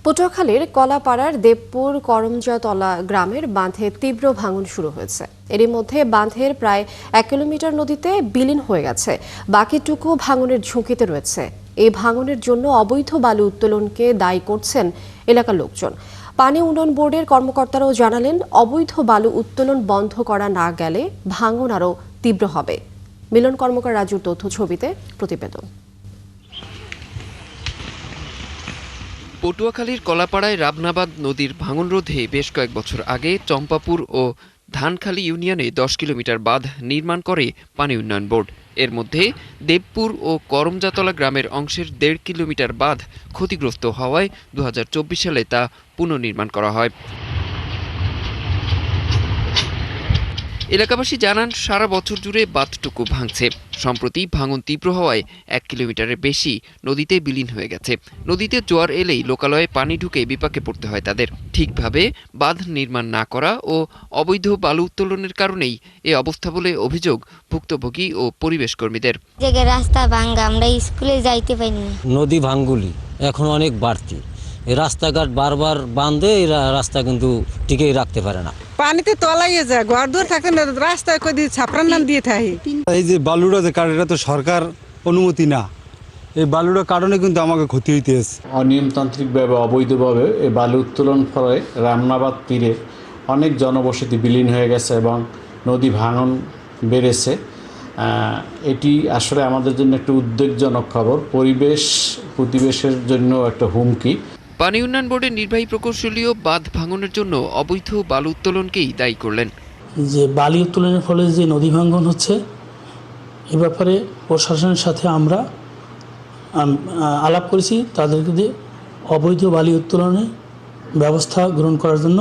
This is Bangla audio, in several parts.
পটুয়াখালীর কলাপাড়ার দেবপুর করমজাতলা গ্রামের বাঁধে তীব্র ভাঙন শুরু হয়েছে। এরই মধ্যে বাঁধের প্রায় 1 কিলোমিটার নদীতে বিলীন হয়ে গেছে, বাকিটুকু ভাঙনের ঝুঁকিতে রয়েছে। এই ভাঙনের জন্য অবৈধ বালু উত্তোলনকে দায়ী করছেন এলাকার লোকজন। পানি উন্নয়ন বোর্ডের কর্মকর্তারাও জানালেন, অবৈধ বালু উত্তোলন বন্ধ করা না গেলে ভাঙন আরও তীব্র হবে। মিলন কর্মকার রাজুর তথ্য ছবিতে প্রতিবেদন। পটুয়াখালীর কলাপাড়ায় রাবনাবাদ নদীর ভাঙন রোধে বেশ কয়েক বছর আগে চম্পাপুর ও ধানখালী ইউনিয়নে 10 কিলোমিটার বাঁধ নির্মাণ করে পানি উন্নয়ন বোর্ড। এর মধ্যে দেবপুর ও করমজাতলা গ্রামের অংশের 1.5 কিলোমিটার বাঁধ ক্ষতিগ্রস্ত হওয়ায় 2024 সালে তা পুনর্নির্মাণ করা হয়। এলাকাবাসী জানান, সারা বছর জুড়ে বাঁধটুকু ভাঙছে। সম্প্রতি ভাঙন তীব্র হওয়ায় 1 কিলোমিটারের বেশি নদীতে বিলীন হয়ে গেছে। নদীতে জোয়ার এলেই লোকালয়ে পানি ঢুকে বিপাকে পড়তে হয় তাদের। ঠিকভাবে বাঁধ নির্মাণ না করা ও অবৈধ বালু উত্তোলনের কারণেই এ অবস্থা বলে অভিযোগ ভুক্তভোগী ও পরিবেশ কর্মীদের। রাস্তা ভাঙ্গা, আমরা স্কুলে যাইতে পারিনি। নদী ভাঙ্গুলি এখন অনেক বাড়তি, এই রাস্তাঘাট বারবার বাঁধে, এই রাস্তা কিন্তু টিকেই রাখতে পারে না। পানিতে তলাইয়ে যায়, ঘর দুয়ার থাকে না, রাস্তায় কই দিয়ে ছাপড়ার নাম দিয়ে থাকে। এই যে বালুটা যে কাটে, এটা তো সরকার অনুমতি না। এই বালুটার কারণে কিন্তু আমাকে ক্ষতি হইতেছে। অনিয়মতান্ত্রিকভাবে অবৈধভাবে এই বালু উত্তোলন ফলে রামনাবাদ তীরে অনেক জনবসতি বিলীন হয়ে গেছে এবং নদী ভাঙন বেড়েছে। এটি আসলে আমাদের জন্য একটি উদ্বেগজনক খবর, প্রতিবেশের জন্য একটা হুমকি। পানি উন্নয়ন বোর্ডের নির্বাহী প্রকৌশলীও বাঁধ ভাঙনের জন্য অবৈধ বালু উত্তোলনকেই দায়ী করলেন। যে বালি উত্তোলনের ফলে যে নদী ভাঙন হচ্ছে, এ ব্যাপারে প্রশাসনের সাথে আমরা আলাপ করেছি, তাদেরকে দিয়ে অবৈধ বালি উত্তোলনের ব্যবস্থা গ্রহণ করার জন্য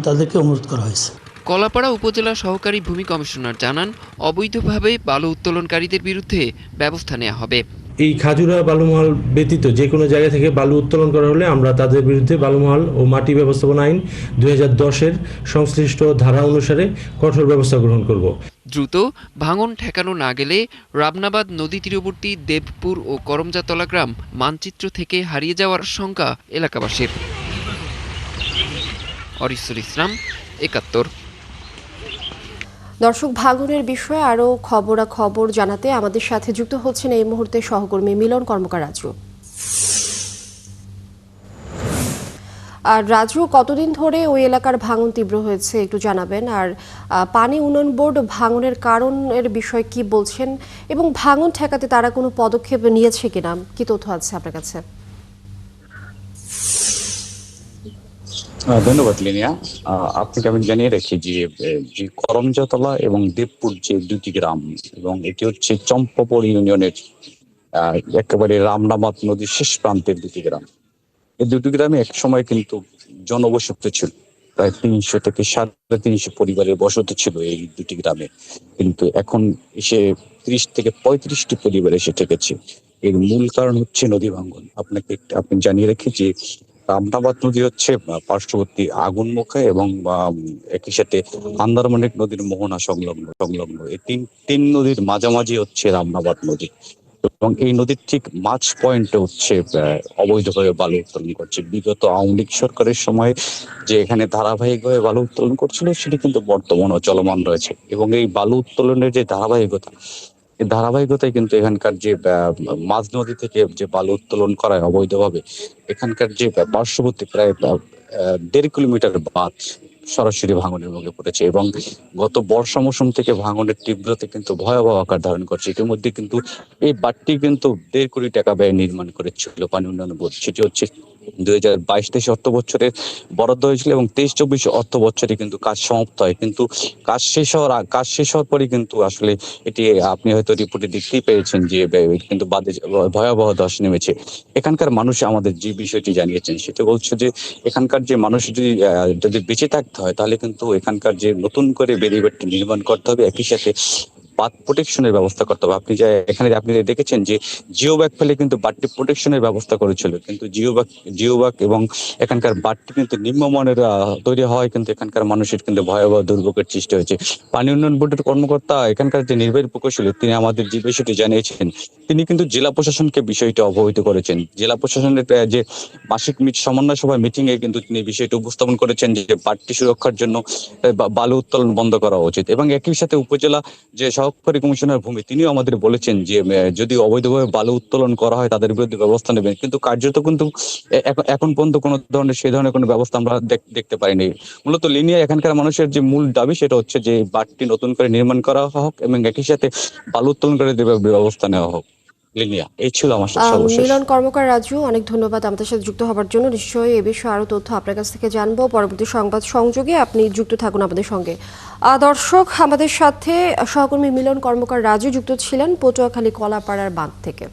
তাদেরকে অনুরোধ করা হয়েছে। কলাপাড়া উপজেলা সহকারী ভূমি কমিশনার জানান, অবৈধভাবে বালু উত্তোলনকারীদের বিরুদ্ধে ব্যবস্থা নেওয়া হবে। এই খাজুরা বালুমহল ব্যতীত যে কোনো জায়গা থেকে বালু উত্তোলন করা হলে আমরা তাদের বিরুদ্ধে বালুমহল ও মাটি ব্যবস্থাপনা আইন 2010-এর সংশ্লিষ্ট ধারা অনুসারে কঠোর ব্যবস্থা গ্রহণ করব। দ্রুত ভাঙন ঠেকানো না গেলে রাবনাবাদ নদী তীরবর্তী দেবপুর ও করমজাতলা গ্রাম মানচিত্র থেকে হারিয়ে যাওয়ার শঙ্কা এলাকাবাসীর। অরিসুল ইসলাম, 71। দর্শক, ভাঙনের বিষয়ে আরও খবরাখবর জানাতে আমাদের সাথে যুক্ত হচ্ছেন এই মুহূর্তে সহকর্মী মিলন কর্মকার রাজু। আর রাজু, কতদিন ধরে ওই এলাকার ভাঙন তীব্র হয়েছে একটু জানাবেন। আর পানি উন্নয়ন বোর্ড ভাঙনের কারণের বিষয়ে কি বলছেন এবং ভাঙন ঠেকাতে তারা কোনো পদক্ষেপ নিয়েছে কিনা, কি তথ্য আছে আপনার কাছে? ধন্যবাদ লিনিয়া। আপনাকে আমি জানিয়ে রাখি যে করমজাতলা এবং দেবপুর যে দুটি গ্রাম, এবং এটি হচ্ছে চম্পাপুর ইউনিয়নের একেবারে রামনাবাদ নদীর শেষ প্রান্তের দুটি গ্রাম। এই দুটি গ্রামে এক সময় কিন্তু জনবসতি ছিল, প্রায় 300 থেকে 350 পরিবারের বসতি ছিল এই দুটি গ্রামে, কিন্তু এখন এসে 30 থেকে 35টি পরিবার এসে ঠেকেছে। এর মূল কারণ হচ্ছে নদী ভাঙ্গন। আপনি জানিয়ে রাখি যে রামনাবাদ নদী হচ্ছে পার্শ্ববর্তী আগুনমুখা এবং একই সাথে আন্দারমানিক নদীর মোহনা সংলগ্ন এই তিন নদীর মাঝামাঝি হচ্ছে রামনাবাদ নদী, এবং এই নদীর ঠিক মাঝ পয়েন্টে হচ্ছে অবৈধভাবে বালু উত্তোলন করছে। বিগত আওয়ামী লীগ সরকারের সময় যে এখানে ধারাবাহিকভাবে বালু উত্তোলন করছিল, সেটি কিন্তু বর্তমানেও চলমান রয়েছে। এবং এই বালু উত্তোলনের যে ধারাবাহিকতায় কিন্তু এখানকার যে মাঝ নদী থেকে যে বালু উত্তোলন করায় অবৈধভাবে, এখানকার যে পার্শ্ববর্তী প্রায় 1.5 কিলোমিটার বাঁধ সরাসরি ভাঙনের মুখে পড়েছে, এবং গত বর্ষা মৌসুম থেকে ভাঙনের তীব্রতা কিন্তু ভয়াবহ আকার ধারণ করছে। ইতিমধ্যে কিন্তু এই বাঁধটি কিন্তু 1.5 কোটি টাকা ব্যয় নির্মাণ করেছিল পানি উন্নয়ন বোর্ড। সেটি হচ্ছে 2022-23 অর্থ বছরে বরাদ্দ হয়েছিল, এবং 23-24 অর্থ বছরে কিন্তু কাজ সমাপ্ত হয়। কিন্তু কাজ শেষ হওয়ার পরে কিন্তু আসলে এটি, আপনি হয়তো রিপোর্টে দেখতেই পেয়েছেন যে কিন্তু বাদে ভয়াবহ ধস নেমেছে। এখানকার মানুষ আমাদের যে বিষয়টি জানিয়েছেন, সেটা বলছে যে এখানকার যে মানুষ যদি বেঁচে থাকতে হয়, তাহলে কিন্তু এখানকার যে নতুন করে ব্যারিকেড নির্মাণ করতে হবে, একই সাথে বাঁধ প্রোটেকশনের ব্যবস্থা করতে হবে। আপনি দেখেছেন যে জিও ব্যাগ ফেলে কিন্তু বাঁধটি প্রোটেকশনের ব্যবস্থা করেছিল, কিন্তু জিও ব্যাগ এবং এখানকার বাঁধটি কিন্তু নিম্নমানের তৈরি হওয়ায় কিন্তু এখানকার মানুষের কিন্তু ভয়াবহ দুর্ভোগের সৃষ্টি হয়েছে। পানি উন্নয়ন বোর্ডের কর্মকর্তা, এখানকার যে নির্বাহী প্রকৌশলী, তিনি আমাদের যে বিষয়টি জানিয়েছেন, তিনি কিন্তু জেলা প্রশাসনকে বিষয়টি অবহিত করেছেন। জেলা প্রশাসনের যে মাসিক সমন্বয় সভায় মিটিং এ কিন্তু তিনি বিষয়টি উপস্থাপন করেছেন যে বাঁধটি সুরক্ষার জন্য বালু উত্তোলন বন্ধ করা উচিত। এবং একই সাথে উপজেলা যে সহকারী কমিশনার ভূমি, তিনিও আমাদের বলেছেন যে যদি অবৈধভাবে বালু উত্তোলন করা হয় তাদের বিরুদ্ধে ব্যবস্থা নেবেন, কিন্তু কার্যত কিন্তু এখন পর্যন্ত কোনো ধরনের কোনো ব্যবস্থা আমরা দেখতে পাইনি। মূলত লিনিয়া এখানকার মানুষের যে মূল দাবি সেটা হচ্ছে যে বাঁধটি নতুন করে নির্মাণ করা হোক এবং একই সাথে বালু উত্তোলনকারীদের ব্যবস্থা নেওয়া হোক। লিনিয়া, এই ছিল আমার সর্বশেষ। মিলন কর্মকার রাজু, অনেক ধন্যবাদ আমাদের সাথে যুক্ত হওয়ার জন্য। নিশ্চয়ই এ বিষয়ে আরো তথ্য আপনার কাছ থেকে জানবো পরবর্তী সংবাদ সংযোগে। আপনি যুক্ত থাকুন আমাদের সঙ্গে। দর্শক, আমাদের সাথে সহকর্মী মিলন কর্মকার রাজু যুক্ত ছিলেন পটুয়াখালী কলাপাড়ার বাঁধ থেকে।